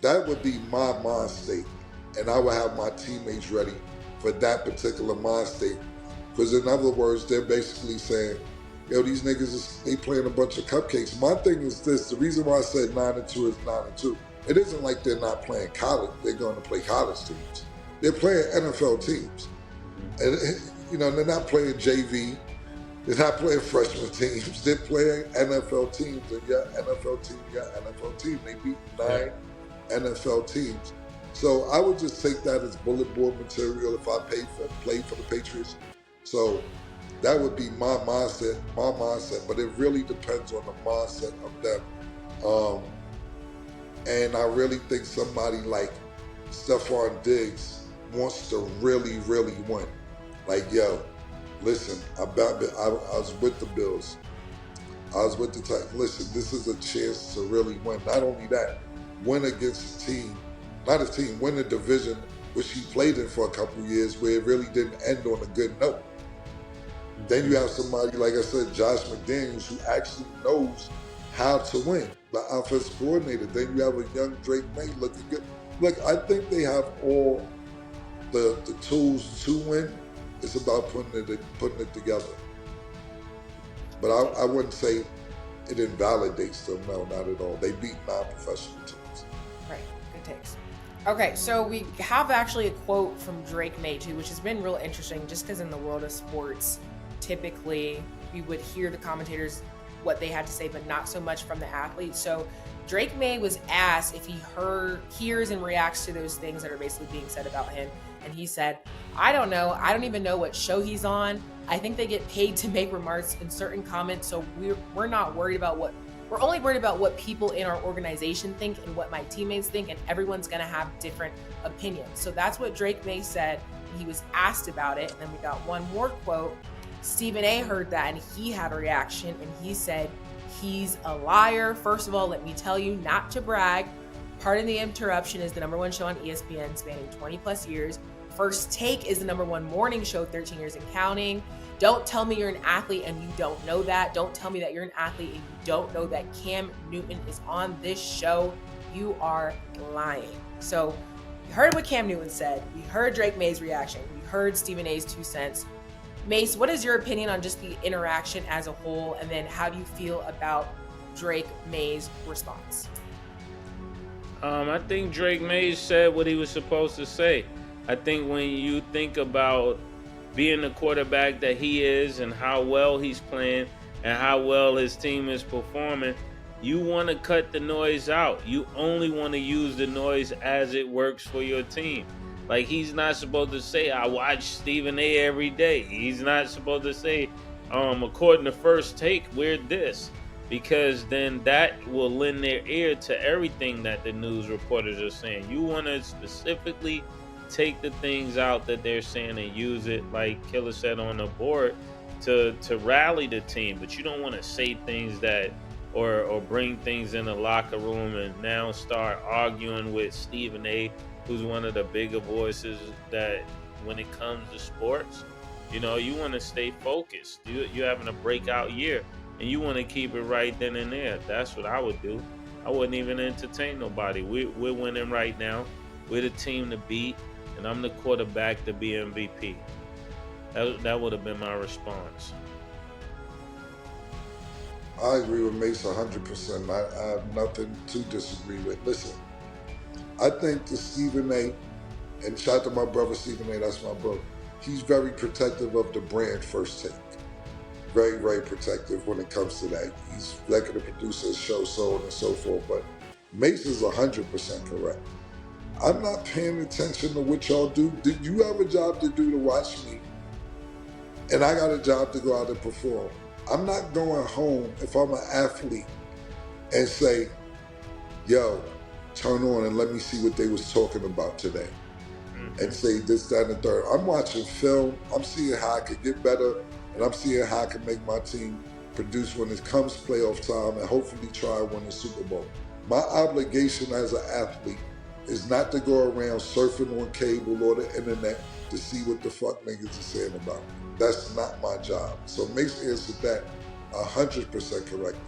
That would be my mind state. And I would have my teammates ready for that particular mind state. Because in other words, they're basically saying, yo, these niggas, they playing a bunch of cupcakes. My thing is this, the reason why I said 9-2 is 9-2. It isn't like they're not playing college, they're going to play college teams. They're playing NFL teams. And, they're not playing JV. They're not playing freshman teams. They're playing NFL teams. And yeah, NFL team, yeah, NFL team. They beat 9 NFL teams. So I would just take that as bullet board material if I played for the Patriots. So that would be my mindset. But it really depends on the mindset of them. And I really think somebody like Stephon Diggs wants to really, really win. Like, yo, listen, I was with the Bills. I was with the Titans. Listen, this is a chance to really win. Not only that, win against a team, win a division, which he played in for a couple of years, where it really didn't end on a good note. Then you have somebody, like I said, Josh McDaniels, who actually knows how to win, the offensive coordinator. Then you have a young Drake May looking good. Look, I think they have all the tools to win. It's about putting it together. But I wouldn't say it invalidates them. No, not at all. They beat non-professional teams. Right. Good takes. Okay, so we have actually a quote from Drake May too, which has been real interesting just because in the world of sports, typically we would hear the commentators what they had to say, but not so much from the athletes. So Drake May was asked if he hears and reacts to those things that are basically being said about him. And he said, I don't know. I don't even know what show he's on. I think they get paid to make remarks in certain comments. So we're not worried about we're only worried about what people in our organization think and what my teammates think. And everyone's going to have different opinions. So that's what Drake May said. He was asked about it. And then we got one more quote. Stephen A heard that and he had a reaction and he said, he's a liar. First of all, let me tell you, not to brag. Pardon the Interruption is the #1 show on ESPN spanning 20 plus years. First Take is the #1 morning show, 13 years and counting. Don't tell me you're an athlete and you don't know that. Don't tell me that you're an athlete and you don't know that Cam Newton is on this show. You are lying. So you heard what Cam Newton said. We heard Drake May's reaction. We heard Stephen A's 2 cents. Mase, what is your opinion on just the interaction as a whole? And then how do you feel about Drake May's response? I think Drake May said what he was supposed to say. I think when you think about being the quarterback that he is and how well he's playing and how well his team is performing, you want to cut the noise out. You only want to use the noise as it works for your team. Like, he's not supposed to say, I watch Stephen A every day. He's not supposed to say, according to First Take, we're this. Because then that will lend their ear to everything that the news reporters are saying. You want to specifically take the things out that they're saying and use it, like Killer said, on the board to rally the team. But you don't want to say things that or bring things in the locker room and now start arguing with Stephen A, who's one of the bigger voices that when it comes to sports. You want to stay focused. You're having a breakout year. And you want to keep it right then and there. That's what I would do. I wouldn't even entertain nobody. We're winning right now. We're the team to beat, and I'm the quarterback to be MVP. That would have been my response. I agree with Mace 100%. I have nothing to disagree with. Listen, I think the Stephen A, and shout out to my brother Stephen A, that's my brother, he's very protective of the brand First Take. Very, very protective when it comes to that. He's executive producer of the show, so on and so forth. But Mace is 100% correct. I'm not paying attention to what y'all do. Did you have a job to do to watch me? And I got a job to go out and perform. I'm not going home if I'm an athlete and say, yo, turn on and let me see what they was talking about today. And say this, that, and the third. I'm watching film. I'm seeing how I could get better. And I'm seeing how I can make my team produce when it comes playoff time and hopefully try to win the Super Bowl. My obligation as an athlete is not to go around surfing on cable or the internet to see what the fuck niggas are saying about me. That's not my job. So Mace answered that 100% correctly.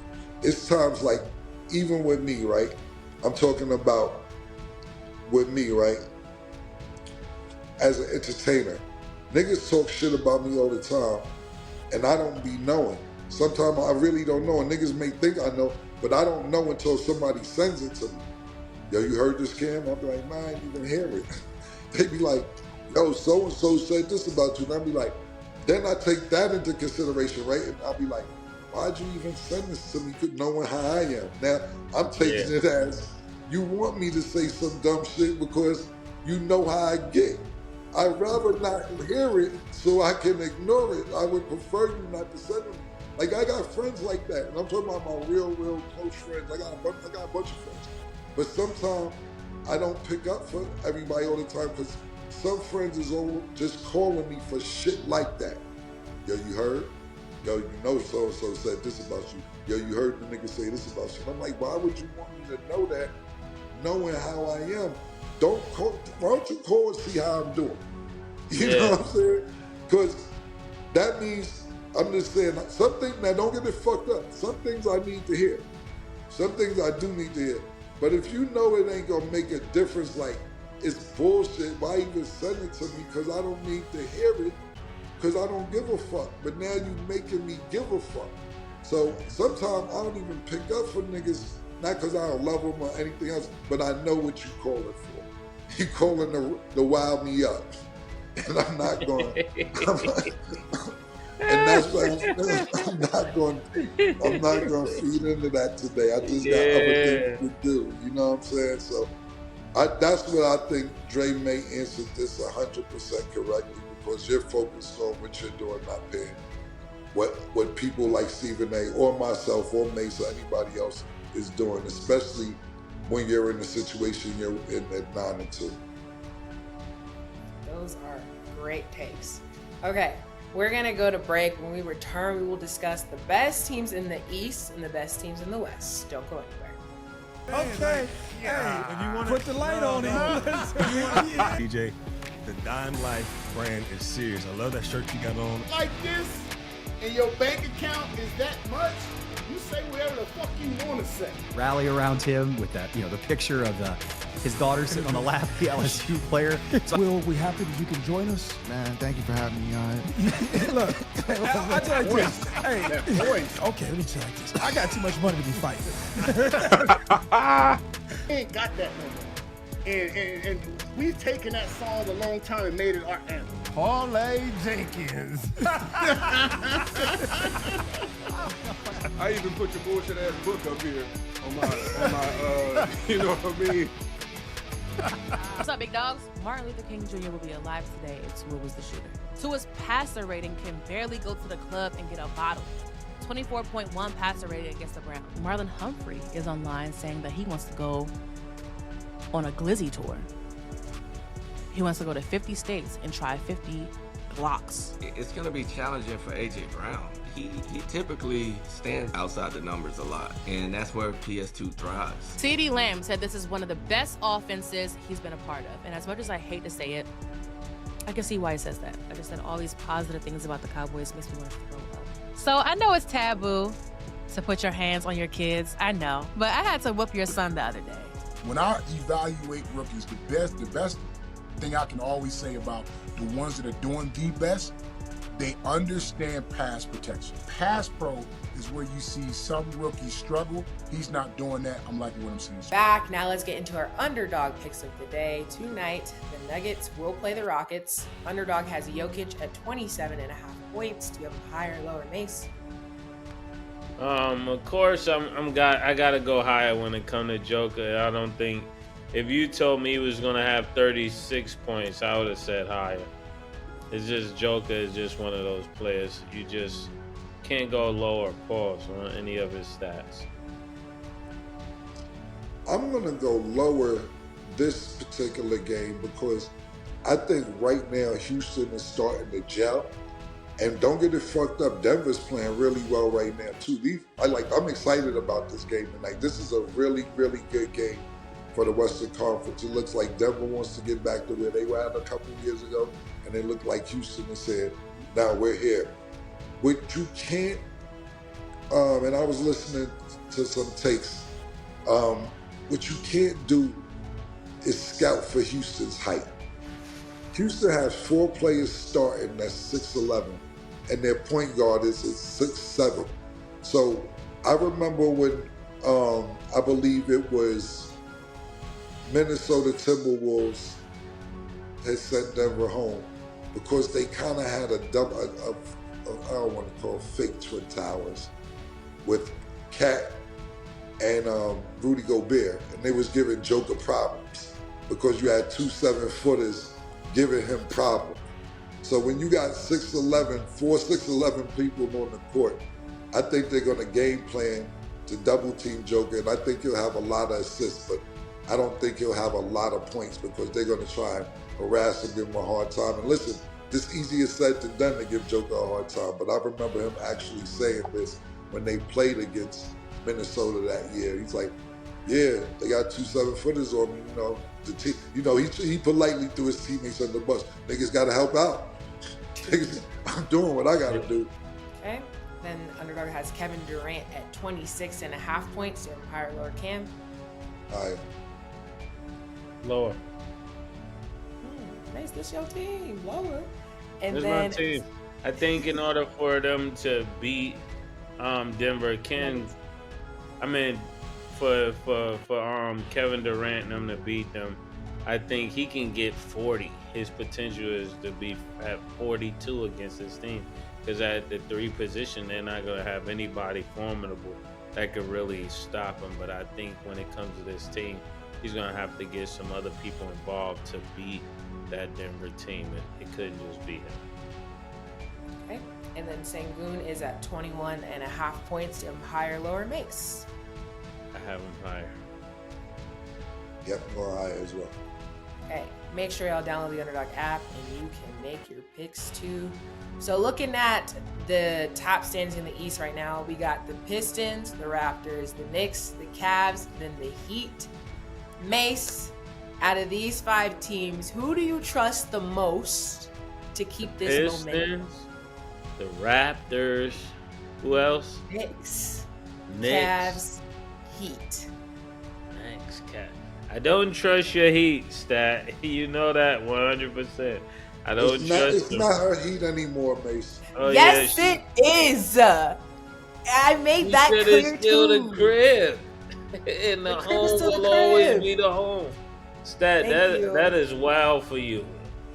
It's times like, even with me, right? I'm talking about with me, right? As an entertainer, niggas talk shit about me all the time, and I don't be knowing. Sometimes I really don't know, and niggas may think I know, but I don't know until somebody sends it to me. Yo, you heard this, Cam? I'll be like, nah, I ain't even hear it. They be like, yo, so-and-so said this about you. And I'll be like, then I take that into consideration, right? And I'll be like, why'd you even send this to me knowing how I am? Now, I'm taking it as you want me to say some dumb shit because you know how I get. I'd rather not hear it so I can ignore it. I would prefer you not to send it. Like, I got friends like that. And I'm talking about my real close friends. I got a bunch of friends. But sometimes I don't pick up for everybody all the time because some friends is all just calling me for shit like that. Yo, you heard? Yo, you know so-and-so said this about you. Yo, you heard the nigga say this about you. And I'm like, why would you want me to know that, knowing how I am? Why don't you call and see how I'm doing? You know what I'm saying? Because that means, I'm just saying, some things, now don't get it fucked up. Some things I need to hear. Some things I do need to hear. But if you know it ain't gonna make a difference, like it's bullshit, why even send it to me? Because I don't need to hear it, because I don't give a fuck. But now you making me give a fuck. So sometimes I don't even pick up for niggas, not because I don't love them or anything else, but I know what you call it for. You calling to wild me up. And I'm not going, and that's why I'm not going to feed into that today. I just got other things to do. You know what I'm saying? So that's what I think Dre May answered this 100% correctly, because you're focused on what you're doing, not paying what people like Stephen A. or myself or Mase or anybody else is doing, especially when you're in the situation you're in at 9 and 2. Those are great takes. Okay. We're going to go to break. When we return, we will discuss the best teams in the East and the best teams in the West. Don't go anywhere. Okay. Hey, if you want to put the light on it. DJ, the Dime Life brand is serious. I love that shirt you got on. Like this, and your bank account is that much, you say whatever the fuck you want to say. Rally around him with that, the picture of his daughter sitting on the lap of the LSU player. So, Will, we happy that you can join us? Man, thank you for having me on. Look, I tell you this. Hey, okay, let me tell you like this. I got too much money to be fighting. Ain't got that no more. And we've taken that song a long time and made it our anthem. Parlay Jenkins. I even put your bullshit ass book up here on my you know what I mean? What's up, big dogs? Martin Luther King Jr. will be alive today if Tua was the shooter. Tua's passer rating can barely go to the club and get a bottle. 24.1 passer rating against the Browns. Marlon Humphrey is online saying that he wants to go on a glizzy tour. He wants to go to 50 states and try 50 Glocks. It's going to be challenging for A.J. Brown. He typically stands outside the numbers a lot, and that's where PS2 thrives. CeeDee Lamb said this is one of the best offenses he's been a part of. And as much as I hate to say it, I can see why he says that. I just said all these positive things about the Cowboys makes me want to throw up. So I know it's taboo to put your hands on your kids. I know. But I had to whoop your son the other day. When I evaluate rookies, the best thing I can always say about the ones that are doing the best, they understand pass protection. Pass pro is where you see some rookies struggle. He's not doing that. I'm liking what I'm seeing. Back. Now let's get into our underdog picks of the day. Tonight, the Nuggets will play the Rockets. Underdog has Jokic at 27.5 points. Do you have a higher or lower, Mase? Of course, I gotta go higher when it comes to Joker. I don't think, if you told me he was gonna have 36 points, I would have said higher. It's just Joker is just one of those players. You just can't go lower, pause, on any of his stats. I'm going to go lower this particular game because I think right now Houston is starting to gel. And don't get it fucked up, Denver's playing really well right now too. I'm excited about this game tonight. This is a really, really good game for the Western Conference. It looks like Denver wants to get back to where they were at a couple of years ago, and it looked like Houston has said, now we're here. What you can't, and I was listening to some takes, what you can't do is scout for Houston's height. Houston has 4 players starting that's 6'11", and their point guard is 6'7". So I remember when I believe it was Minnesota Timberwolves had sent Denver home because they kind of had a I don't want to call it fake Twin Towers with Cat and Rudy Gobert, and they was giving Joker problems because you had 2 7-footers giving him problems. So when you got 6'11", 4 6'11" people on the court, I think they're going to game plan to double team Joker, and I think he'll have a lot of assists, but I don't think he'll have a lot of points because they're going to try and harass him, give him a hard time. And listen, this easier said than done to give Joker a hard time, but I remember him actually saying this when they played against Minnesota that year. He's like, yeah, they got 2 7-footers on me, you know. The team, you know, he politely threw his teammates under the bus. Niggas got to help out. I'm doing what I got to do. Okay. Then Underdog has Kevin Durant at 26.5 points. Higher or lower, Cam? Higher. Lower. Nice, this your team. Lower. And This then my team. I think in order for them to beat Denver, for Kevin Durant and them to beat them, I think he can get 40. His potential is to be at 42 against this team, because at the 3 position, they're not going to have anybody formidable that could really stop him. But I think when it comes to this team, he's going to have to get some other people involved to beat that Denver team. It couldn't just be him. Okay. And then Sengun is at 21.5 points. Higher, lower, Mase? I have him higher. Yep, more higher as well. Okay, make sure y'all download the Underdog app and you can make your picks too. So looking at the top standings in the East right now, we got the Pistons, the Raptors, the Knicks, the Cavs, then the Heat. Mase, out of these 5 teams, who do you trust the most to keep this momentum? Pistons, the Raptors, who else? Knicks, Knicks. Cavs, Heat. Thanks, Cat. I don't trust your Heat, Stat. You know that 100%. I don't trust It's them. not her Heat anymore, Mace. Oh, Yes, yeah, it is. I made that said clear it's still too. the crib. And the crib is home still the will always crib. be the home. Stat, Thank you. that is wild for you.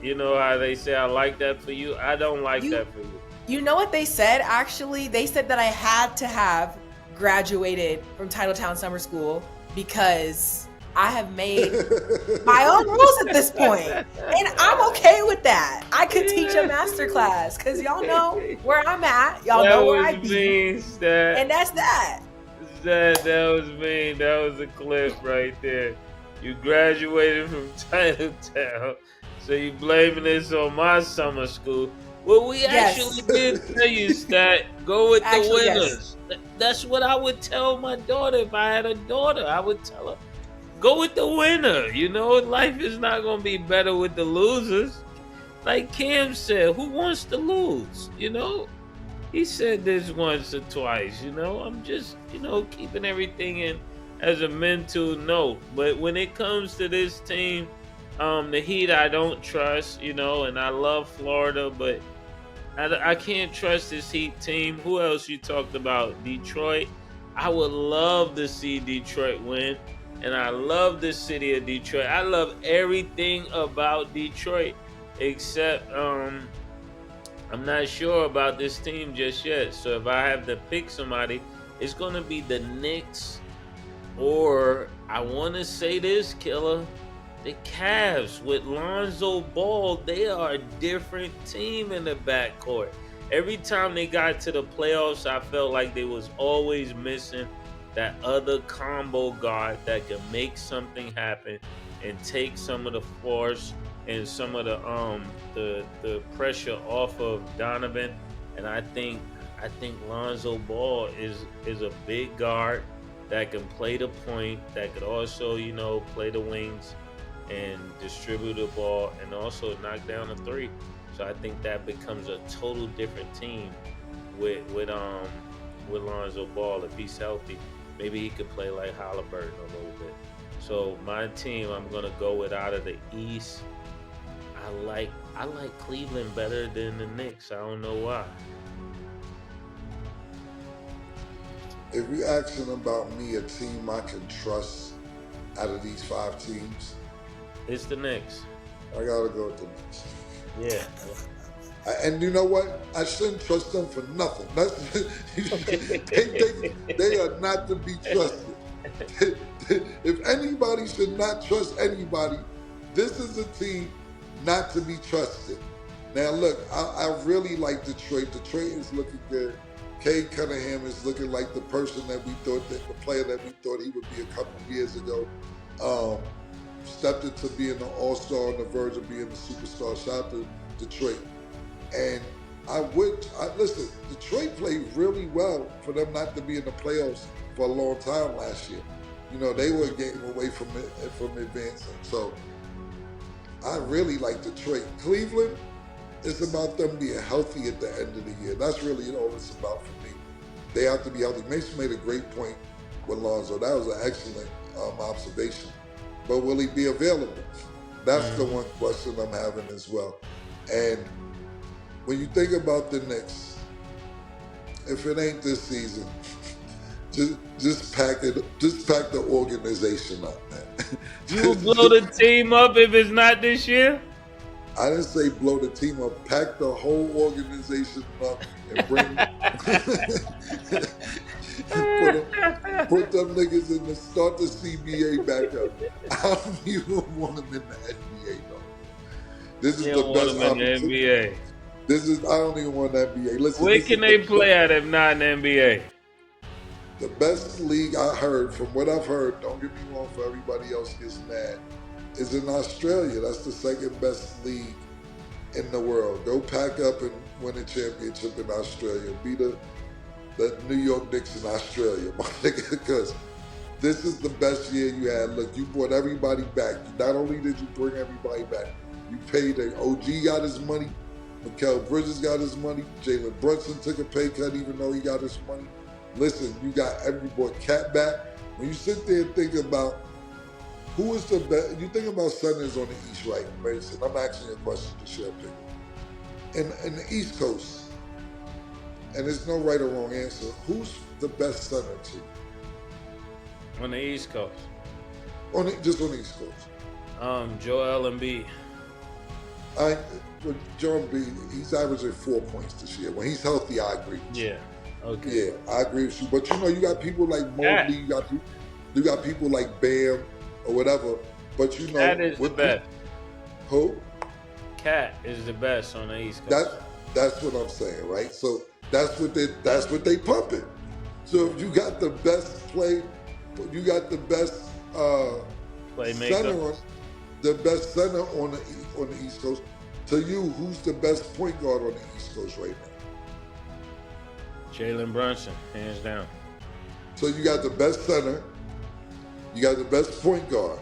You know how they say I like that for you? I don't like that for you. You know what they said, actually? They said that I had to have graduated from Titletown Summer School because I have made my own rules at this point. And I'm okay with that. I could teach a master class because y'all know where I'm at. Y'all know where I be. And that's that. That was mean. That was a clip right there. You graduated from Titletown, so you blaming this on my summer school. Well, we actually did tell you, Stat, go with the winners. That's what I would tell my daughter if I had a daughter. I would tell her, go with the winner. You know, life is not going to be better with the losers. Like Cam said, who wants to lose? You know, he said this once or twice. You know, I'm just, keeping everything in as a mental note. But when it comes to this team, the Heat I don't trust, and I love Florida, but I can't trust this Heat team. Who else you talked about? Detroit. I would love to see Detroit win, and I love the city of Detroit. I love everything about Detroit, except I'm not sure about this team just yet. So if I have to pick somebody, it's going to be the Knicks, or I want to say this, Killer, the Cavs with Lonzo Ball. They are a different team in the backcourt. Every time they got to the playoffs, I felt like they was always missing that other combo guard that could make something happen and take some of the force and some of the pressure off of Donovan. And I think Lonzo Ball is a big guard that can play the point, that could also, play the wings and distribute the ball and also knock down a 3. So I think that becomes a total different team with Lonzo Ball if he's healthy. Maybe he could play like Halliburton a little bit. So my team, I'm gonna go with out of the East. I like Cleveland better than the Knicks. I don't know why. If you're asking about me, a team I can trust out of these 5 teams, it's the Knicks. I gotta go with the Knicks. Yeah. And you know what? I shouldn't trust them for nothing. They are not to be trusted. If anybody should not trust anybody, this is a team not to be trusted. Now, look, I really like Detroit. Detroit is looking good. Cade Cunningham is looking like the person that we thought, the player that we thought he would be a couple of years ago. Stepped into being an all-star on the verge of being a superstar. Shout out to Detroit. And listen, Detroit played really well for them not to be in the playoffs for a long time last year. You know, they were getting away from advancing. So I really like Detroit. Cleveland, it's about them being healthy at the end of the year. That's really all it's about for me. They have to be healthy. Mason made a great point with Lonzo. That was an excellent observation. But will he be available? That's the one question I'm having as well. And when you think about the Knicks, if it ain't this season, just pack the organization up, man. You will blow the team up if it's not this year? I didn't say blow the team up. Pack the whole organization up and bring put them niggas in start the CBA back up. I don't even want them in the NBA though. This is the best opportunity. I don't even want the NBA. Listen, where can they play at if not in the NBA? The best league I heard, from what I've heard, don't get me wrong, for everybody else gets mad, is in Australia. That's the second best league in the world. Go pack up and win a championship in Australia. Be the New York Knicks in Australia, my nigga, because this is the best year you had. Look, you brought everybody back. Not only did you bring everybody back, you paid OG got his money, Mikal Bridges got his money, Jalen Brunson took a pay cut even though he got his money. Listen, you got every boy Cat back. When you sit there and think about who is the best, you think about centers on the East, right, Mason? I'm asking you a question to share opinion. In the East Coast, and there's no right or wrong answer, who's the best center to you? On the East Coast? Just on the East Coast. Joel Embiid. Joel Embiid, he's averaging 4 points this year. When he's healthy, I agree with you. Yeah. Okay. Yeah, I agree with you. But you know, you got people like Mobley, you got people like Bam or whatever. But you know, Cat is the best. Who? Cat is the best on the East Coast. That's what I'm saying, right? So that's what they pumping. So if you got the best you got the best playmaker, the best center on the East Coast. To you, who's the best point guard on the East Coast right now? Jalen Brunson, hands down. So you got the best center, you got the best point guard,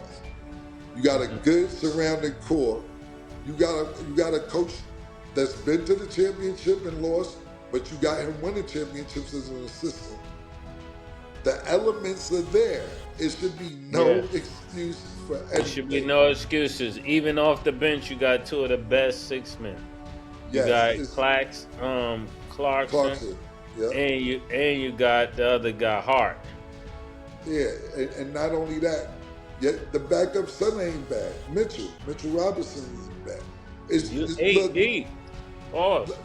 you got a good surrounding core, you got a coach that's been to the championship and lost, but you got him winning championships as an assistant. The elements are there. It should be no excuse for anything. There should be no excuses. Even off the bench, you got two of the best 6 men. You got Clarkson. Yeah. And you got the other guy, Hart. Yeah, and not only that, yet the backup center ain't bad. Mitchell Robinson isn't bad. It's deep. Pause.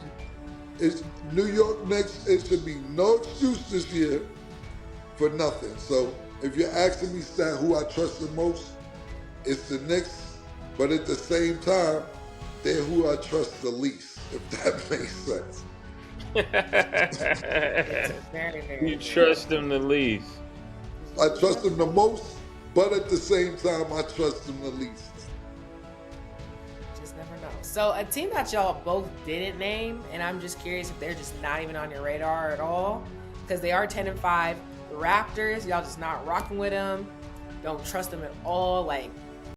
It's New York Knicks. It should be no excuse this year for nothing. So if you're asking me, Stan, who I trust the most, it's the Knicks. But at the same time, they're who I trust the least, if that makes sense. You trust them the least. I trust them the most, but at the same time, I trust them the least. Just never know. So a team that y'all both didn't name, and I'm just curious if they're just not even on your radar at all, because they are 10-5. The Raptors, y'all just not rocking with them. Don't trust them at all. Like,